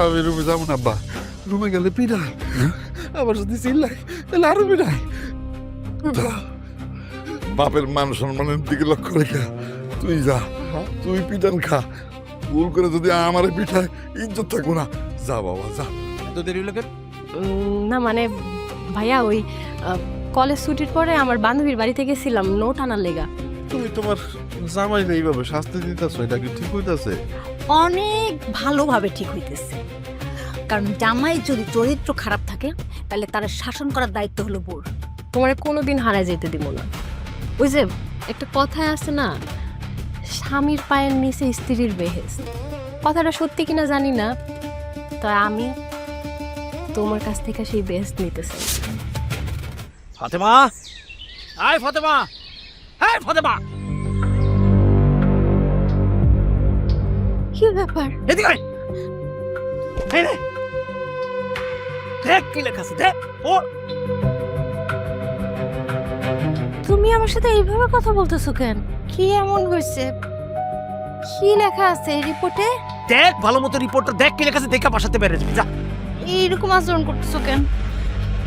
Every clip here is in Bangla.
আমি রুমে যাবো না আব্বা, রুমে গেলে পিড়াই, আবার যদি চিল্লাই তাহলে আরো পিড়াই। বাপের মান সম্মানের দিকে লক্ষ্য রেখে তুই যা, তুই পিটান খা। ভুল করে যদি আমারে পিঠায় ইজ্জত থাকবো না। যা বাবা যা। এত দেরি হলো কেন? না মানে ভাইয়া ওই কলেজ ছুটির পরে আমার বান্ধবীর বাড়িতে গেছিলাম নোট আনার লেগা। তুমি তোমার জামাই এইভাবে শাস্তি দিতেছো, এটা কি ঠিক হইতাছে? অনেক ভালোভাবে ঠিক হইতেছে, কারণ জামাই যদি চরিত্র খারাপ থাকে তাহলে তার শাসন করার দায়িত্ব হলো বোর। তোমার কোনোদিন হারায় যেতে দিব না। ওই যে একটা কথায় আছে না, স্বামীর পায়ের নিচে স্ত্রীর বেহেশত। কথাটা সত্যি কিনা জানি না, তো আমি তোমার কাছ থেকে সেই বেহেশত নিতে চাই। ফাতেমা, আয় ফাতেমা, হ্যাঁ ফাতেমা, কি ব্যাপার? এদিকে আয়। এই নে, দেখ কি লেখা আছে, দেখ ও। তুমি আমার সাথে এইভাবে কথা বলতেছো কেন? কি এমন হয়েছে? কি লেখা আছে এই রিপোর্টে? দেখ ভালো মতো রিপোর্টটা দেখ কি লেখা আছে, দেখা বাসাতে বেরো যা। এইরকম আচরণ করতেছো কেন?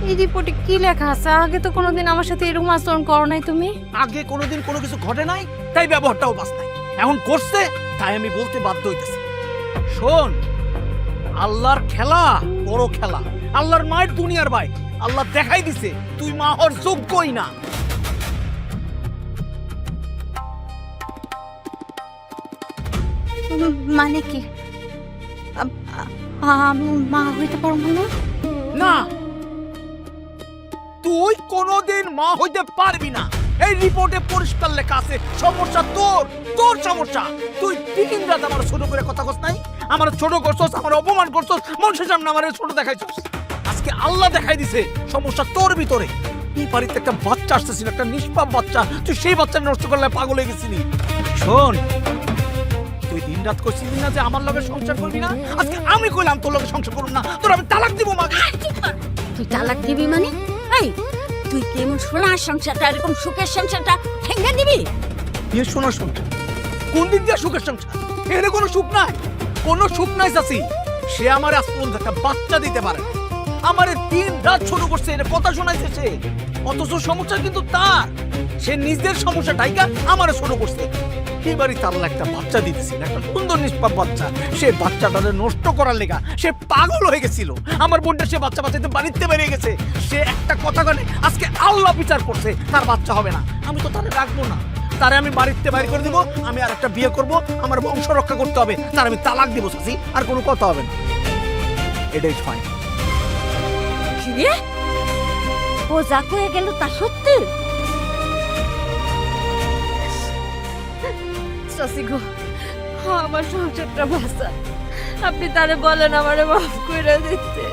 এই রিপোর্টে কি লেখা আছে? আগে তো কোনোদিন আমার সাথে এরকম আচরণ করো নাই তুমি। আগে কোনোদিন কোনো কিছু ঘটে নাই, তাই ব্যবহারটাও বাস নাই। এখন করছে, তাই আমি বলতে বাধ্য হইতেছি। শোন, আল্লাহর খেলা বড় খেলা। আল্লাহর মায়ের দুনিয়ার ভাই, আল্লাহ দেখাই দিছে তুই মা হওয়ার যোগ্যই না। মানে কি? আমি মা হইতে পারবো না? না, তুই কোনোদিন মা হইতে পারবি না। এই রিপোর্টে পরিষ্কার লেখা আছে সমস্যা তোর, তোর সমস্যা। তুই দিন রাত আমার ছোট করে কথা কস নাই, আমার ছোট করছস, আমার অপমান করছস, মানুষের সামনে আমার ছোট দেখাইছস। আজকে আল্লাহ দেখাই দিছে সমস্যা তোর ভিতরে। এই বাড়িতে একটা বাচ্চা আসতেছিল, একটা নিষ্পাপ বাচ্চা, তুই সেই বাচ্চা নষ্ট করলে পাগল হয়ে গেছিলি। শোন, তুই দিন রাত করছিলি না যে আমার লগে সংসার করবি না, আজকে আমি কইলাম তোর লগে সংসার করব না, তোর আমি তালাক দিব। মা তুই তালাক দিবি মানে? এই তুই কেমন সোনার সংসারটা, এরকম সুখের সংসারটা ভেঙে দিবি? বিয়ে শোনার সংসার কোন দিক দিয়ে সুখের সংসার? এখানে কোনো সুখ নাই, কোনো সুখ নাই চাচি। সে আমার আজ পর্যন্ত একটা বাচ্চা দিতে পারে, আমারে দিন রাত ছোট করছে, এটা কথা শোনাইছে সে। অথচ সমস্যা কিন্তু তার, সে নিজের সমস্যা ঢাইকা আমারে ছোট করছে। এবারই তার একটা বাচ্চা দিতেছিল, একটা সুন্দর নিষ্পাপ বাচ্চা। সে বাচ্চাটাকে নষ্ট করার লেগা সে পাগল হয়ে গেছিল। আমার বোনটা সে বাচ্চা বাচ্চাতে বাড়িতে বেরিয়ে গেছে। সে একটা কথা বলে আজকে আল্লাহ বিচার করছে তার বাচ্চা হবে না। আমি তো তারে রাখবো না, তারে আমি বাড়িতে বাইরে করে দিব। আমি আর একটা বিয়ে করব, আমার বংশ রক্ষা করতে হবে, তার আমি তালাক দিব চাচি, আর কোনো কথা হবে না। এটাই ফাইন। ও যা কয়ে গেল তা সত্যি? শশী গো, আমার সংসারটা বাঁচা, আপনি তারে বলেন আমারে মাফ করে দিতে।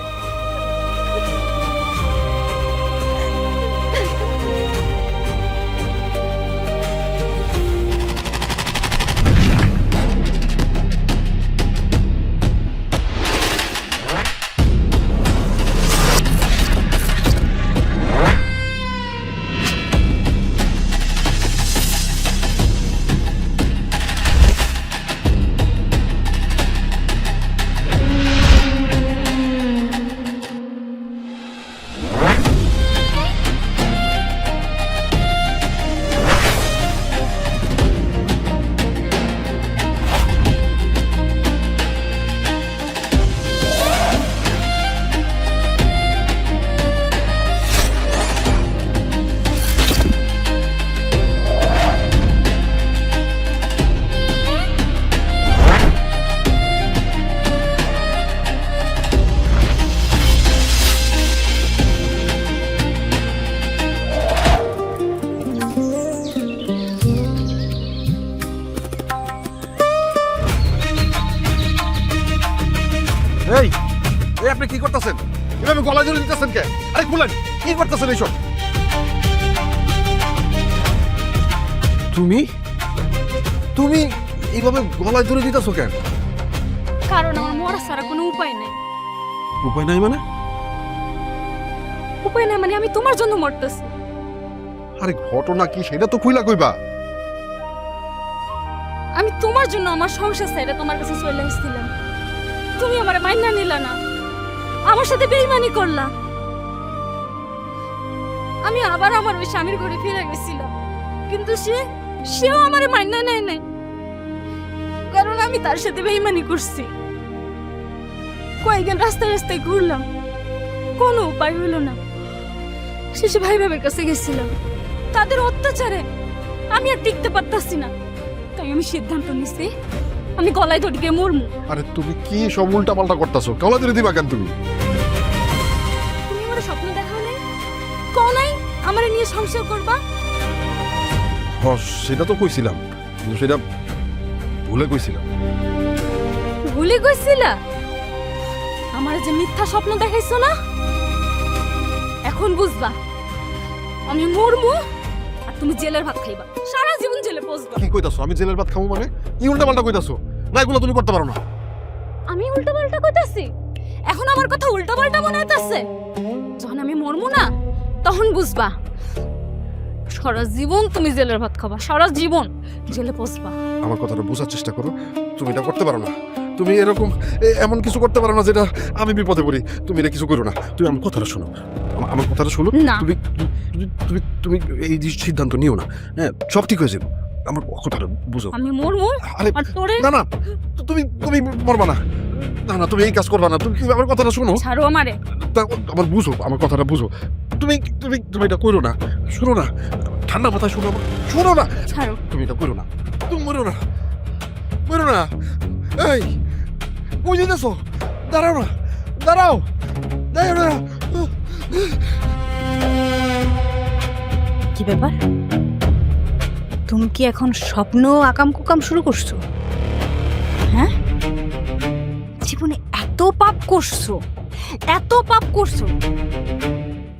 এই এই আপনি কি করতেছেন? এভাবে গলা ধরে দিতেছেন কে? আরে খুলেন, কি করতেছেন এইসব? তুমি তুমি এইভাবে গলায় ধরে দিতেছো কেন? কারণ আমার মরা ছাড়া কোনো উপায় নেই। উপায় নাই মানে? উপায় নাই মানে আমি তোমার জন্য মরতেছি। আরে ঘটনা কি সেটা তো খুইলা কইবা। আমি তোমার জন্য আমার সংসার ছেড়ে তোমার কাছে চলে এসেছিলাম। তুমি আমার মাইনা নিলা না, আমার সাথে বেইমানি করলা। আমি আবার আমার ওই স্বামীর ঘরে ফিরে গেছিলাম, কিন্তু সেও আমার মাইনা নেয় নাই, কারণ আমি তার সাথে বেইমানি করছি। কয়েকদিন রাস্তায় রাস্তায় ঘুরলাম, কোনো উপায় হলো না। শেষে ভাই ভাবের কাছে গেছিলাম, তাদের অত্যাচারে আমি আর টিকতে পারতাছি না, তাই আমি সিদ্ধান্ত নিছি আমি গলায় দড়ি দিয়ে মরমু। আরে তুমি কি সব উল্টা পাল্টা করতেছো? কলা ধরে দিবা কেন তুমি? তুমি আমার স্বপ্ন দেখাও নাই, কও নাই আমারে নিয়ে সংসার করবা। সেটা তো কইছিলাম, কিন্তু সেটা ভুলে কইছিলাম। ভুলে গেছিলা? আমার যে মিথ্যা স্বপ্ন দেখাইছো না, এখন বুঝবা আমি মরমু আর তুমি জেলের ভাত খাইবা, সারা জীবন জেলে পচবা। কি কইতাছো? আমি জেলের ভাত খাবো মানে? কি উল্টা পাল্টা কইতাছো? না, এগুলো তুমি করতে পারো না। আমি উল্টা পাল্টা কইতাছি? এখন আমার কথা উল্টা পাল্টা মনে হইতাছে? যখন আমি মরমু না, তখন বুঝবা সারা জীবন তুমি জেলের ভাত খাবা, সারা জীবন জেলে পচবা। আমার কথাটা বোঝার চেষ্টা করো, তুমি এটা করতে পারো না। তুমি এরকম এমন কিছু করতে পারো না যেটা আমি বিপদে পড়ি। তুমি এটা কিছু করো না। তুমি আমার কথাটা শোনো, আমার কথাটা শোনো। না। তুমি তুমি তুমি এই সিদ্ধান্ত নিও না। হ্যাঁ, সব ঠিক হয়ে যাবে। আমার কথাটা বুঝো। আমি মরমু আরে আর তোরে না না, তুমি তুমি মরবা না। না না, তুমি এই কাজ করবা না। তুমি আমার কথাটা শোনো। ছাড়ো আমারে। আমার বুঝো, আমার কথাটা বুঝো। তুমি তুমি তুমি এটা করো না। শোনো না, ঠান্ডা মাথায় শোনো। শোনো না, ছাড়ো। তুমি এটা করো না। তুমি মরো না, মরো না। এই কই যেতেছো? দাঁড়াও না, দাঁড়াও, দাঁড়াও না। কি ব্যাপার? তুমি কি এখন স্বপ্ন আকাম কুকাম শুরু করছো? হ্যাঁ, জীবনে এত পাপ করছো, এত পাপ করছো,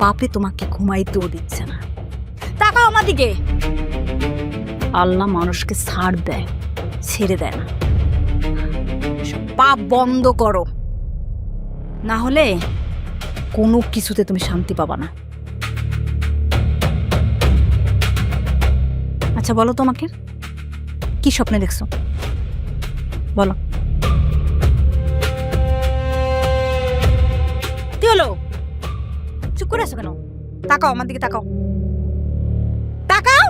পাপে তোমাকে ঘুমাইতেও দিচ্ছে না। তাকাও আমার দিকে। আল্লাহ মানুষকে ছাড় দেয়, ছেড়ে দেয় না। সব পাপ বন্ধ করো, না হলে কোনো কিছুতে তুমি শান্তি পাবা না। আচ্ছা বলো, তোমাকে কি স্বপ্নে দেখছো? বলো। কি হলো? চুপ করে আছো কেন? তাকাও আমার দিকে, তাকাও, তাকাও।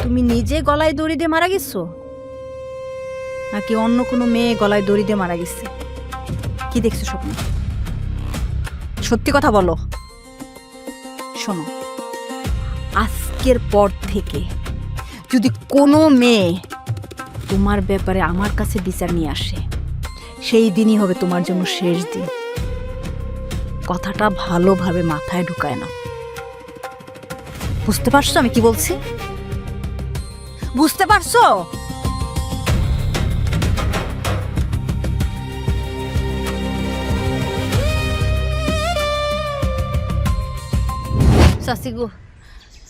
তুমি নিজে গলায় দড়ি দিয়ে মারা গেছো, নাকি অন্য কোনো মেয়ে গলায় দড়ি দিয়ে মারা গেছে? কি দেখছো স্বপ্নে? সত্যি কথা বলো। শোনো, আজকের পর থেকে যদি কোনো মেয়ে তোমার ব্যাপারে আমার কাছে বিচার নিয়ে আসে, সেই দিনই হবে তোমার জন্য শেষ দিন। কথাটা ভালোভাবে মাথায় ঢুকায় না। বুঝতে পারছো আমি কি বলছি? বুঝতে পারছো? চাচি গো,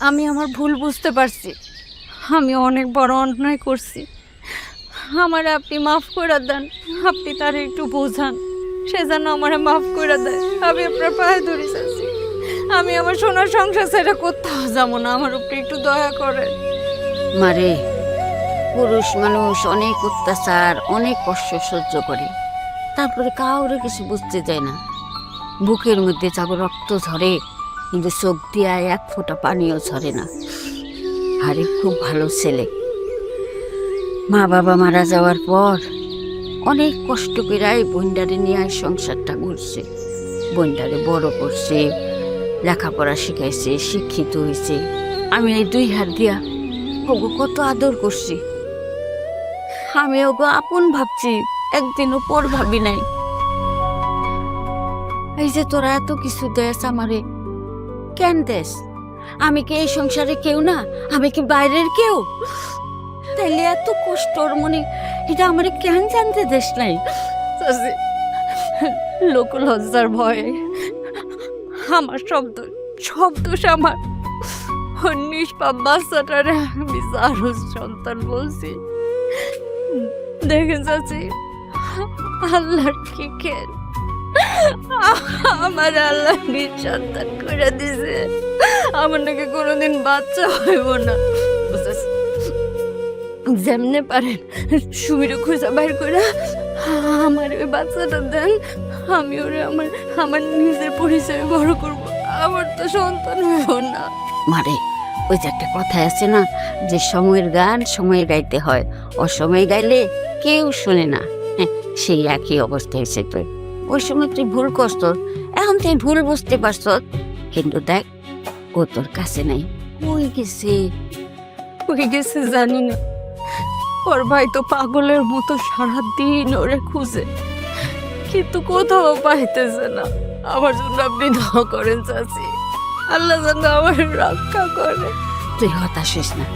আমি আমার ভুল বুঝতে পারছি, আমি অনেক বড় অন্যায় করছি। আমার আপনি মাফ করে দেন, আপনি তার একটু বোঝান, সে যেন আমার মাফ করে দেয়। আমি আপনার পায়ে ধরি চাচি, আমি আমার সোনার সংসার ছেড়ে কোথাও যাবো না, আমার উপরে একটু দয়া করেন। মারে, পুরুষ মানুষ অনেক অত্যাচার, অনেক কষ্ট সহ্য করে, তারপরে কাউরে কিছু বুঝতে যায় না। বুকের মধ্যে যাব রক্ত ঝরে, কিন্তু চোখ দিয়ে এক ফোঁটা পানিও ঝরে না। আরে খুব ভালো ছেলে। মা বাবা মারা যাওয়ার পর অনেক কষ্ট করে এই বোনডারে নিয়ে সংসারটা করছে। বোনডারে বড় করছে, লেখাপড়া শিখাইছে, শিক্ষিত হয়েছে। আমি এই দুই হাত দিয়া ওগো কত আদর করছি। আমি ওগো আপন ভাবছি, একদিনও পর ভাবি নাই। এই যে তোরা এত কিছু দেশ আমারে, কেন দেশ? আমি কি এই সংসারে কেউ না? আমি কি বাইরের কেউ? তাইলে এত কষ্টর মনে এটা আমারে কেন জানতে দেশ নাই? চাচি, লোক লজ্জার ভয়ে আমার সব দোষ আমার। ওর নিষ্পাপ বাচ্চাটারে আমি জারজ সন্তান বলছি। দেখেন চাচি, আল্লাহর কি খেল, আমার আল্লাহ নিঃসন্তান করে দিছে। আমার নাকি কোনোদিন বাচ্চা হইব না। যেমনে পারেন সুমিরে খুঁজে বাইর করে আমার ওই বাচ্চাটা দেন, আমি ওরে আমার নিজের পরিচয় বড় করব। আমার তো সন্তান হইব না। মারে, ওই যে একটা কথা আছে না, যে সময়ের গান সময়ে গাইতে হয়, অসময়ে গাইলে কেউ শোনে না। সেই একই অবস্থা হয়েছে তোর। ওই সময় তুই ভুল করছ, এখন তুই ভুল বুঝতে পারছ, কিন্তু দেখ ও তোর কাছে নাই, ওই গেছে। হয়ে গেছে জানি না, ওর ভাই তো পাগলের মতো সারাদিন ওরে খুঁজে, কিন্তু কোথাও পাইতেছে না। আমার জন্য আপনি দোয়া করেন চাচি, আল্লাহ যেন আমার রক্ষা করে। তুই হতাশ হইস না,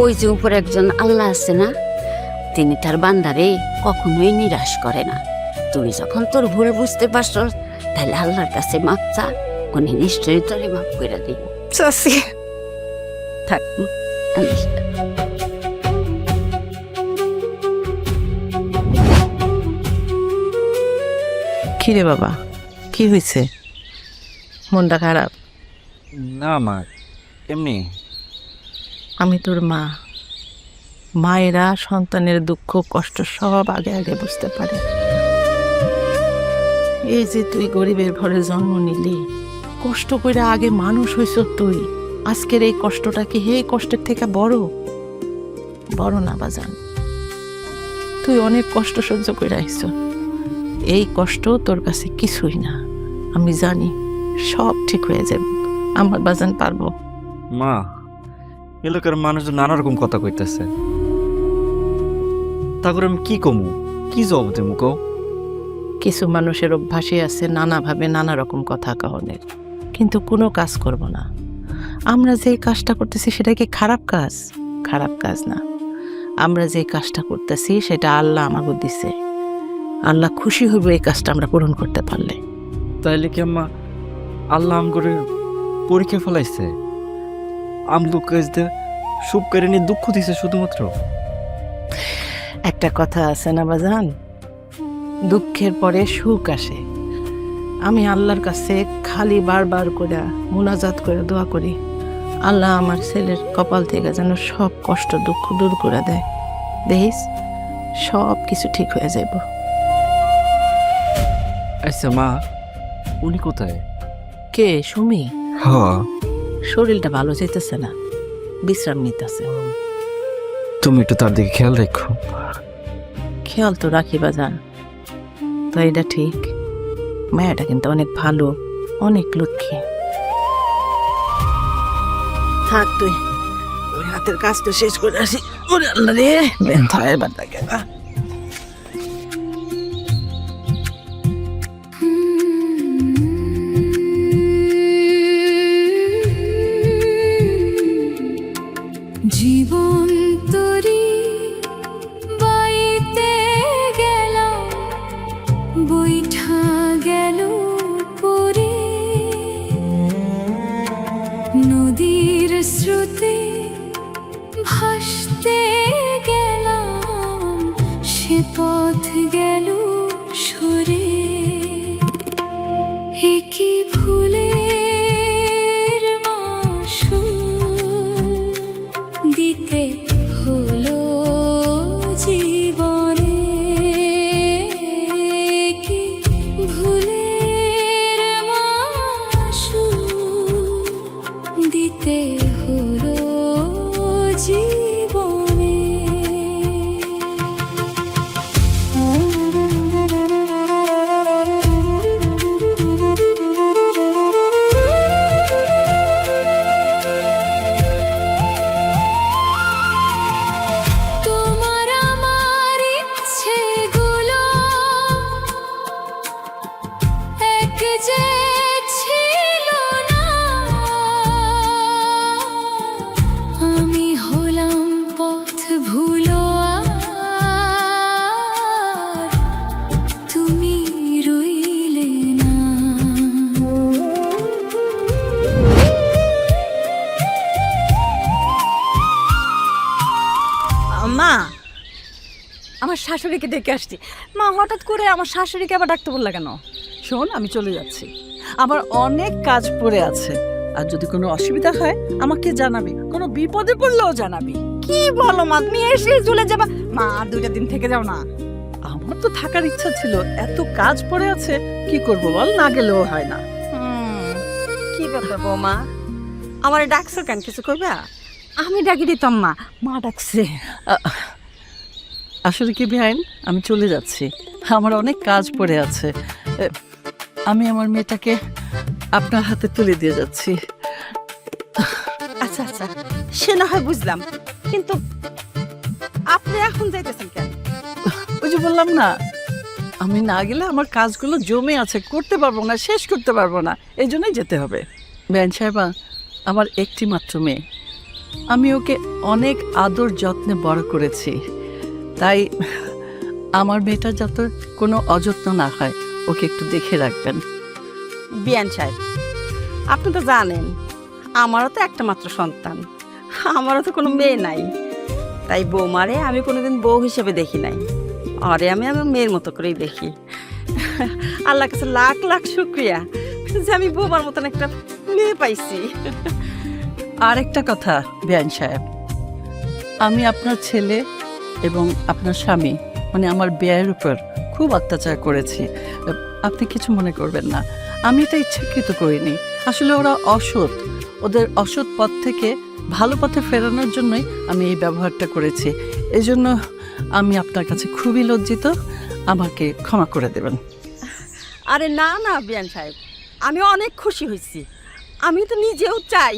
ওই যে উপরে একজন আল্লাহ আছে না, তিনি তার বান্দারে কখনোই নিরাশ করে না। তুই যখন তোর ভুল বুঝতে পারছ, তাহলে আল্লাহর কাছে মাপ চা, উনি নিশ্চয়ই তোরে মাফ করে দিব। চাচি থাক, আমি কিরে বাবা, কি হয়েছে? মনটা খারাপ? না মা, এমনি। আমি তোর মা। মায়েরা সন্তানের দুঃখ কষ্ট সব আগে আগে বুঝতে পারে। এই যে তুই গরিবের ঘরে জন্ম নিলি, কষ্ট করে আগে মানুষ হইছ তুই, আজকের এই কষ্টটা কি এই কষ্টের থেকে বড়? বড় না বাজান, তুই অনেক কষ্ট সহ্য করে আইছ। এই কষ্ট তোর কাছে কিছুই না, আমি জানি সব ঠিক হয়ে যাবে। আমার বাজান পারবো। মা, এলাকার মানুষজন নানা রকম কথা কইতেছে, তা করে আমি কি কমু, কি জবাব দেবো কও? কিছু মানুষের অভ্যাসই আছে নানাভাবে নানা রকম কথা কহনের, কিন্তু কোনো কাজ করব না। আমরা যে কাজটা করতেছি সেটা কি খারাপ কাজ? খারাপ কাজ না। আমরা যে কাজটা করতেছি সেটা আল্লাহ আমাকে দিছে, আল্লাহ খুশি হইব এই কাজটা আমরা পূরণ করতে পারলে। তাইলে কি আম্মা আল্লাহ আম করে পরীক্ষা ফেলাইছে? আম লোক সুপ করে নিয়ে দুঃখ দিছে শুধুমাত্র? একটা কথা আছে না বাজান, দুঃখের পরে সুখ আসে। আমি আল্লাহর কাছে খালি বারবার করে মুনাজাত করে দোয়া করি, আল্লাহ আমার ছেলের কপাল থেকে যেন সব কষ্ট দুঃখ দূর করে দেয়। দেখিস সব কিছু ঠিক হয়ে যাইব। আচ্ছা মা, উনি কোথায়? কে? সুমি? হ্যাঁ। শরীরটা ভালো যেতেছে না, বিশ্রাম নিতেছে। তুমি একটু তার দিকে খেয়াল রাখো। খেয়াল তো রাখি বাজান, তো এটা ঠিক। মায়াটা কিন্তু অনেক ভালো, অনেক লক্ষ্মী। থাক তুই, ওই হাতের কাজ তো শেষ করে আসি। ওরে আল্লাহ রে, ব্যথা এবার লাগে না। জীবন তরি বাইতে গেল, বৈঠা গেল পরে, নদীর স্রোতে ভাসতে গেলাম, সে পথ গেল সরে। এ কি ভুলের মাসুল দিতে হলো জীবনে, কি ভুলের মাসুল দিতে হলো জীবনে। তোমার আমার ইচ্ছেগুলো এক যে ছিল না, আমি হলাম পথ ভুলো, আর তুমি রইলে না। মা, আমার শাশুড়িকে ডেকে আসছি। মা, হঠাৎ করে আমার শাশুড়িকে আবার ডাকতে বললা কেন? শোন, আমি চলে যাচ্ছি, আমার অনেক কাজ পড়ে আছে, আর যদি কোনো অসুবিধা হয় আমাকে জানাবি, কোনো বিপদে পড়লেও জানাবি। কি বলো মা, তুমি এসে চলে যাবা? মা আর 2টা দিন থেকে যাও না। আমার তো থাকার ইচ্ছা ছিল, এত কাজ পড়ে আছে, কি করব বল, না গেলেও হয় না। কি ব্যাপার বৌমা, আমারে ডাকছো কেন, কিছু কইবা? আমি ডাকি দিতাম মা, মা ডাকছে। আসলে কি বেআইন, আমি চলে যাচ্ছি, আমার অনেক কাজ পড়ে আছে। আমি আমার মেয়েটাকে আপনার হাতে তুলে দিয়ে যাচ্ছি। আচ্ছা আচ্ছা, সে না হয় বুঝলাম, কিন্তু আপনি এখন যাইতেছেন কেন? ওই যে বললাম না, আমি না গেলে আমার কাজগুলো জমে আছে, করতে পারবো না, শেষ করতে পারবো না, এই জন্যই যেতে হবে। বেআইন সাহেবা, আমার একটি মাত্র মেয়ে, আমি ওকে অনেক আদর যত্নে বড় করেছি, তাই আমার মেয়েটা যাতে কোনো অযত্ন না হয়, ওকে একটু দেখে রাখবেন। বিয়ান সাহেব, আপনি তো জানেন আমারও তো একটা মাত্র সন্তান, আমারও তো কোনো মেয়ে নাই, তাই বৌমারে আমি কোনোদিন বউ হিসেবে দেখি নাই, আরে আমি আমার মেয়ের মতো করেই দেখি। আল্লাহ কাছে লাখ লাখ শুক্রিয়া যে আমি বৌমার মতন একটা মেয়ে পাইছি। আর একটা কথা বেআইন সাহেব, আমি আপনার ছেলে এবং আপনার স্বামী মানে আমার বেয়ের উপর খুব অত্যাচার করেছি, আপনি কিছু মনে করবেন না, আমি এটা ইচ্ছাকৃত করিনি, আসলে ওরা অসৎ, ওদের অসৎ পথ থেকে ভালো পথে ফেরানোর জন্যই আমি এই ব্যবহারটা করেছি, এই জন্য আমি আপনার কাছে খুবই লজ্জিত, আমাকে ক্ষমা করে দেবেন। আরে না না বিয়ান সাহেব, আমি অনেক খুশি হয়েছি, আমি তো নিজেও চাই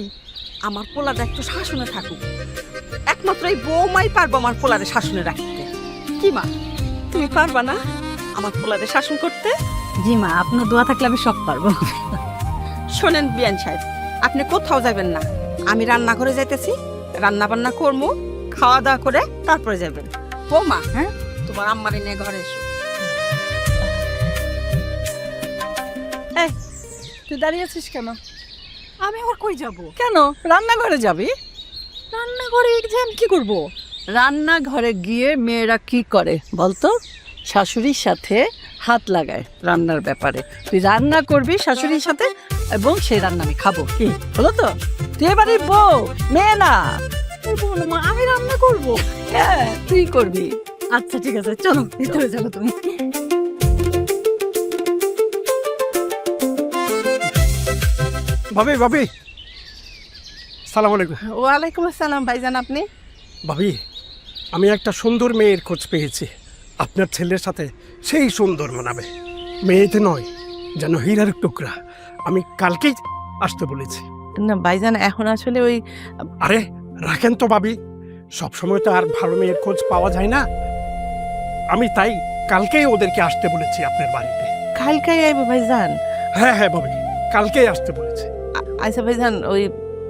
আমার পোলাটা একটু শাসনে থাকুক, একমাত্র এই বৌমাই পারবো আমার পোলারে শাসনে রাখতে। কি মা, তুমি পারবা না আমার পোলারে শাসন করতে? জি মা, আপনার দোয়া থাকলে আমি সব পারবো। শোনেন বিয়ান সাহেব, আপনি কোথাও যাবেন না, আমি রান্নাঘরে যাইতেছি, রান্না বান্না করবো, খাওয়া দাওয়া করে তারপরে যাবেন। বৌমা, হ্যাঁ তোমার আম্মারে নিয়ে ঘরে এসো। এই, তুই দাঁড়িয়ে আছিস কেন? আমি আবার কই যাব? কেন রান্নাঘরে যাবি? রান্নাঘরে গিয়ে আমি কি করবো? রান্নাঘরে গিয়ে মেয়েরা কি করে বলতো? শাশুড়ির সাথে হাত লাগায় রান্নার ব্যাপারে। তুই রান্না করবি শাশুড়ির সাথে এবং সেই রান্না আমি খাবো, কি হলো তো? তুই এবারে বউ, মেয়ে না। বলো মা, আমি রান্না করবো। হ্যাঁ তুই করবি। আচ্ছা ঠিক আছে, চলো ভিতরে চলো তুমি। ভাবি ভাবি, সালাম আলাইকুম। ওয়ালাইকুম আসসালাম ভাইজান, আপনি? ভাবি, আমি একটা সুন্দর মেয়ের খোঁজ পেয়েছি, আপনার ছেলের সাথে সেই সুন্দর মানাবে, মেয়েতে নয় যেন হীরার টুকরা। আমি কালকেই আসতে বলেছি। না ভাইজান, এখন আসলে ওই আরে রাখেন তো ভাবি, সবসময় তো আর ভালো মেয়ের খোঁজ পাওয়া যায় না, আমি তাই কালকেই ওদেরকে আসতে বলেছি আপনার বাড়িতে। কালকাই আইব ভাইজান? হ্যাঁ হ্যাঁ ভাবি, কালকেই আসতে বলেছি। আচ্ছা ভাইজান, ওই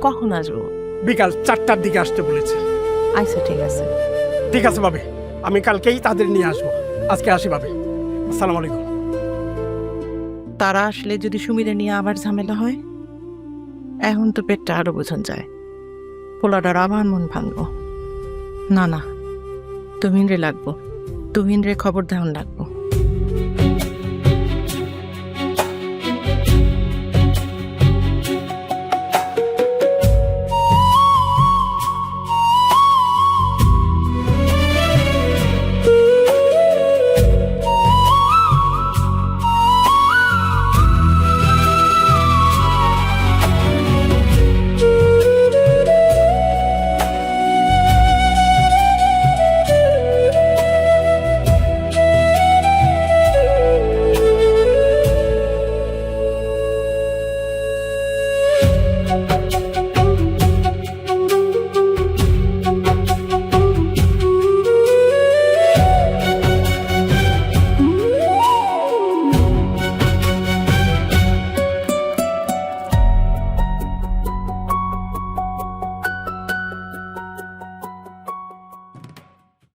কখন আসবো? বিকাল 4টার দিকে আসতে বলেছে। আচ্ছা ঠিক আছে। ঠিক আছে ভাবি, আমি কালকেই তাদের নিয়ে আসবো। আজকে আসি ভাবি, আসসালামু আলাইকুম। তারা আসলে যদি সুমিরে নিয়ে আবার ঝামেলা হয়, এখন তো পেটটা আরো বোঝান যায়, পোলাটার আবার মন ভাঙবো। না না, তুহিন রে লাগবো, তুহিন রে খবর দেওয়ান লাগবো।